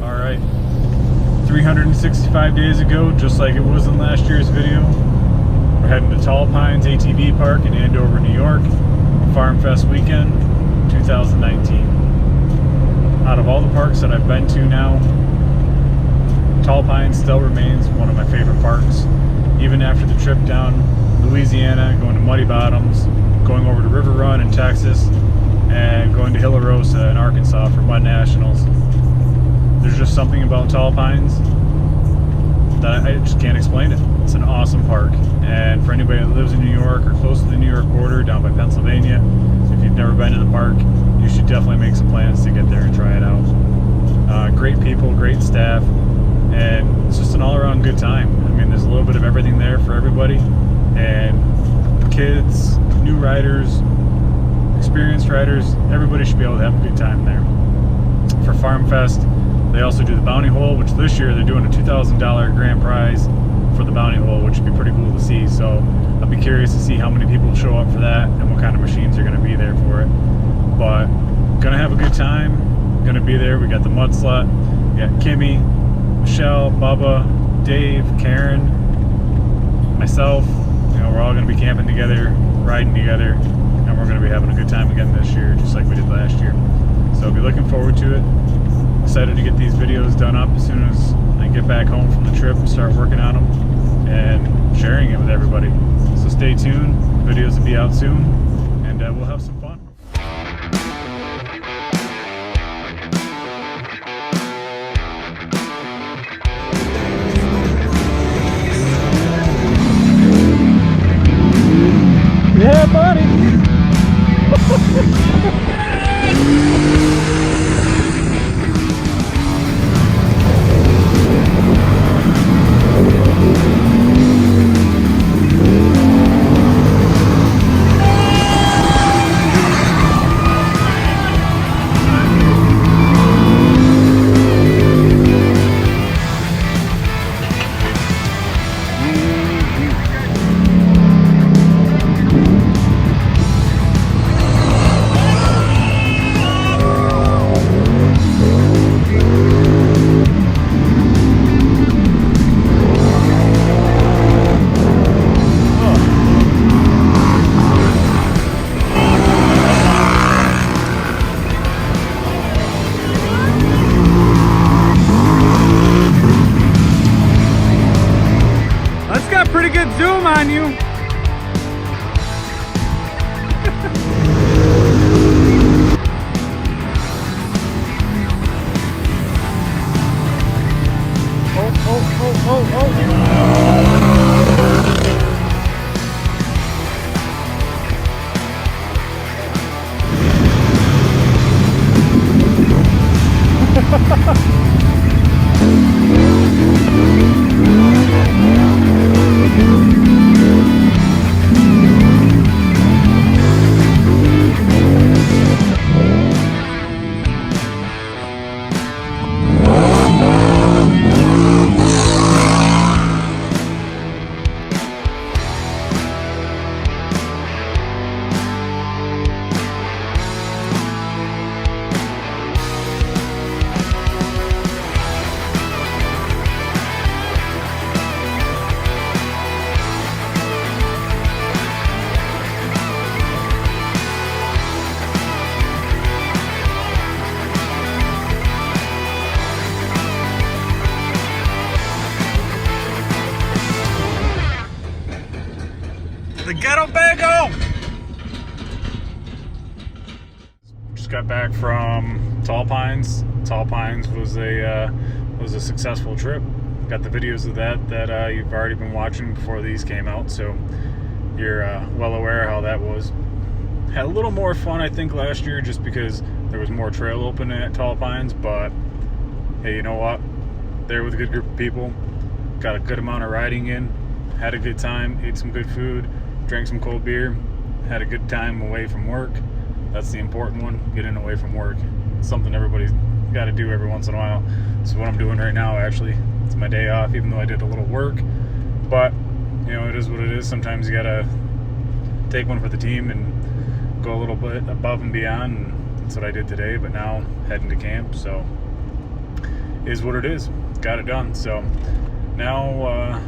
All right, 365 days ago, just like it was in last year's video, we're heading to Tall Pines ATV Park in Andover, New York, Farm Fest weekend 2019. Out of all the parks that I've been to now, Tall Pines still remains one of my favorite parks. Even after the trip down Louisiana, going to Muddy Bottoms, going over to River Run in Texas, and going to Hillarosa in Arkansas for Mud Nationals. There's just something about Tall Pines that I just can't explain it. It's an awesome park. And for anybody that lives in New York or close to the New York border, down by Pennsylvania, if you've never been to the park, you should definitely make some plans to get there and try it out. Great people, great staff, and it's just an all-around good time. I mean, there's a little bit of everything there for everybody, and kids, new riders, experienced riders, everybody should be able to have a good time there. For Farm Fest, they also do the bounty hole, which this year they're doing a $2,000 grand prize for the bounty hole, which would be pretty cool to see. So I'll be curious to see how many people show up for that and what kind of machines are going to be there for it. But gonna have a good time, gonna be there. We got the Mud Slut, we got Kimmy, Michelle, Bubba, Dave, Karen, myself. You know, we're all gonna be camping together, riding together, and we're gonna be having a good time again this year, just like we did last year. So I'll be looking forward to it. Excited to get these videos done up as soon as I get back home from the trip and start working on them and sharing it with everybody. So stay tuned, videos will be out soon, and we'll have some fun. Yeah, buddy. Pretty good zoom on you. The ghetto bagel! Just got back from Tall Pines. Tall Pines was a successful trip. Got the videos of that you've already been watching before these came out, so you're well aware how that was. Had a little more fun, I think, last year just because there was more trail open at Tall Pines, but hey, you know what? There with a good group of people, got a good amount of riding in, had a good time, ate some good food, drank some cold beer, had a good time away from work. That's the important one, getting away from work. It's something everybody's got to do every once in a while. So what I'm doing right now, actually, it's my day off, even though I did a little work. But, you know, it is what it is. Sometimes you got to take one for the team and go a little bit above and beyond. And that's what I did today, but now heading to camp. So is what it is. Got it done. So now,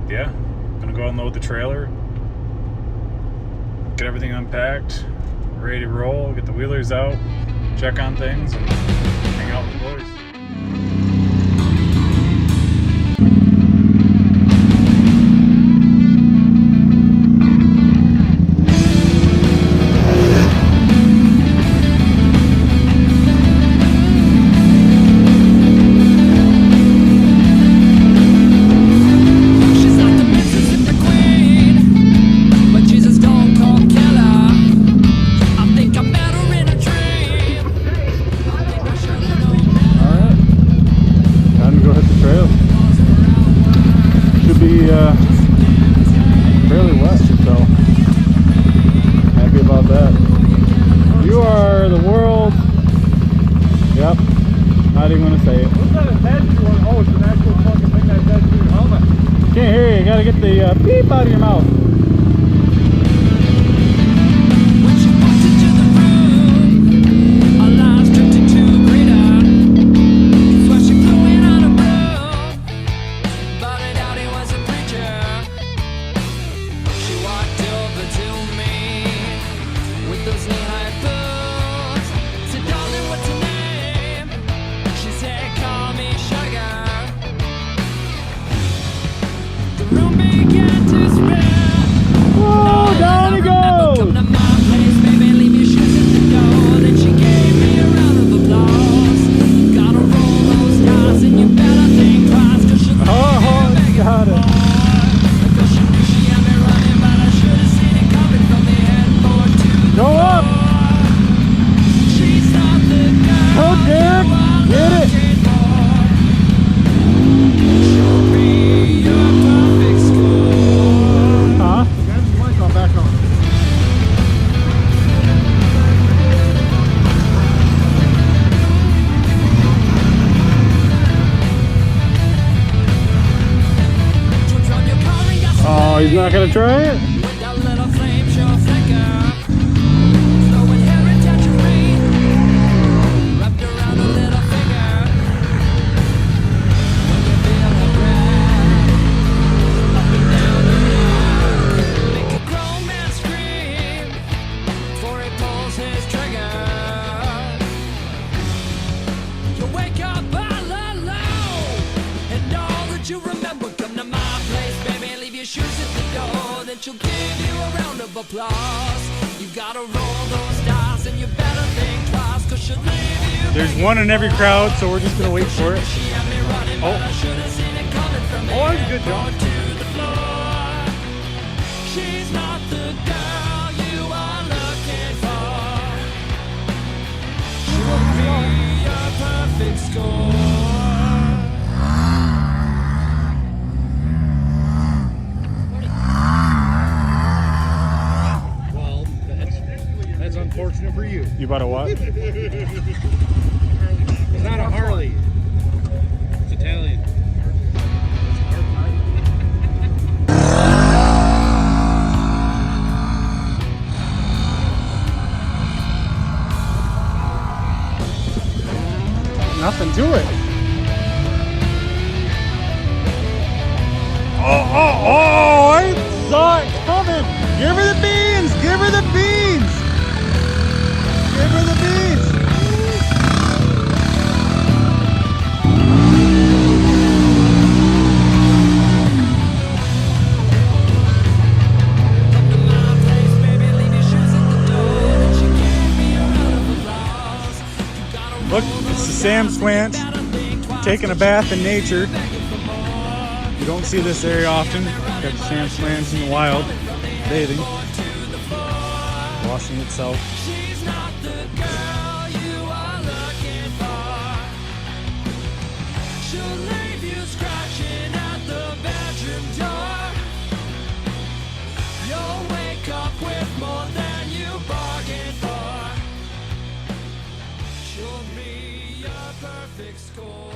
yeah, gonna go unload the trailer, get everything unpacked, ready to roll, get the wheelers out, check on things, and hang out with the boys. Fairly wet, so happy about that. You are the world. Yep, not even gonna say it. What's that attached to? Oh, it's an actual fucking thing that attached to your helmet. Can't hear you. You gotta get the beep out of your mouth. Oh, he's not gonna try it? She'll give you a round of applause. You gotta roll those dice and you better think twice, 'cause she'll leave you. There's one in every crowd, so we're just gonna wait for it. Oh, that's a good jump. She's not the girl you are looking for. She'll be your perfect score. Unfortunate for you. You bought a what? It's not a Harley. It's Italian. Nothing to it. Oh, I saw it coming. Give her the beans. Give her the beans. Give her the beans. Look, it's the Sam Squanch taking a bath in nature. You don't see this very often. Got the Sam Squanch in the wild, bathing, washing itself. She's not the girl you are looking for. She'll leave you scratching at the bedroom door. You'll wake up with more than you bargained for. She'll be your perfect score.